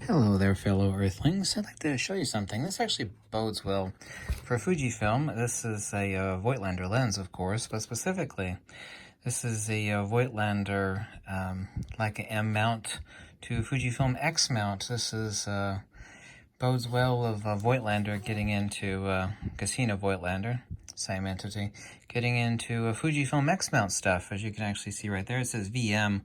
Hello there, fellow Earthlings. I'd like to show you something. This actually bodes well for Fujifilm. This is a Voigtlander lens, of course, but specifically, this is a Voigtlander Leica-M mount to Fujifilm X mount. This is bodes well of Voigtlander getting into Casino Voigtlander, same entity, getting into Fujifilm X mount stuff. As you can actually see right there, it says VM,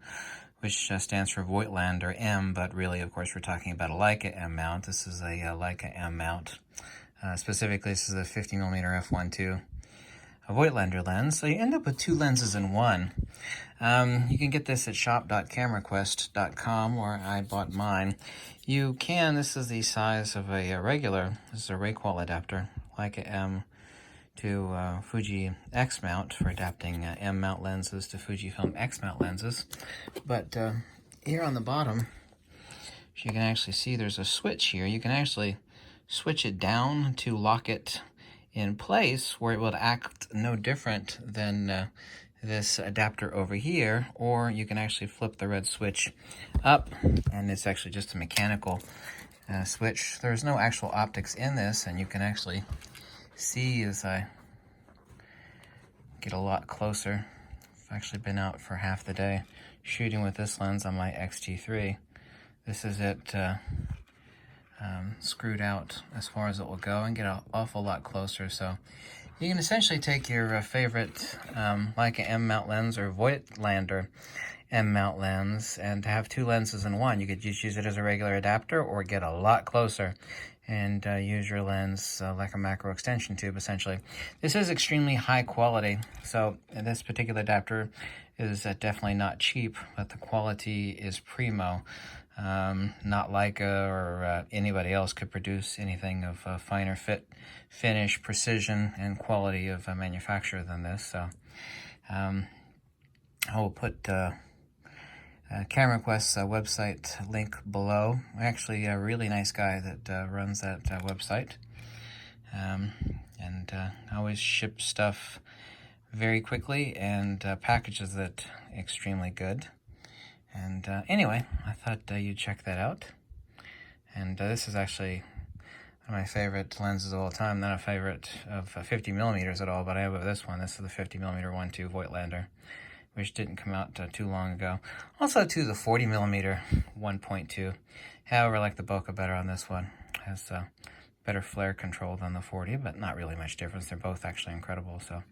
which stands for Voigtlander M, but really, of course, we're talking about a Leica-M mount. This is a Leica-M mount. Specifically, this is a 50mm f1.2 a Voigtlander lens. So you end up with two lenses in one. You can get this at shop.cameraquest.com, where I bought mine. You can, this is the size of a regular, this is a Rayqual adapter, Leica-M to Fuji-X mount for adapting M mount lenses to Fujifilm X mount lenses. But here on the bottom, as you can actually see, there's a switch here. You can actually switch it down to lock it in place where it will act no different than this adapter over here, or you can actually flip the red switch up, and it's actually just a mechanical switch. There's no actual optics in this, and you can actually see as I get a lot closer. I've actually been out for half the day shooting with this lens on my X-T3. This is it screwed out as far as it will go, and get an awful lot closer. So you can essentially take your favorite Leica M mount lens or Voigtlander M mount lens and have two lenses in one. You could just use it as a regular adapter or get a lot closer and use your lens like a macro extension tube, essentially. This is extremely high quality, so this particular adapter is definitely not cheap, but the quality is primo. Not Leica or anybody else could produce anything of finer finish, precision, and quality of manufacture than this. So I will put CameraQuest's website link below. Actually, a really nice guy that runs that website, and always ships stuff very quickly and packages it extremely good. And anyway, I thought you'd check that out. And this is actually one of my favorite lenses of all time. Not a favorite of 50mm at all, but I have this one. This is the 50mm 1.2 Voigtlander, which didn't come out too long ago. Also, too, the 40mm 1.2. However, I like the bokeh better on this one. It has better flare control than the 40, but not really much difference. They're both actually incredible. So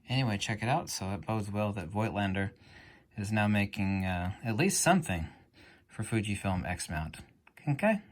anyway, check it out. So it bodes well that Voigtlander is now making at least something for Fujifilm X mount. Okay,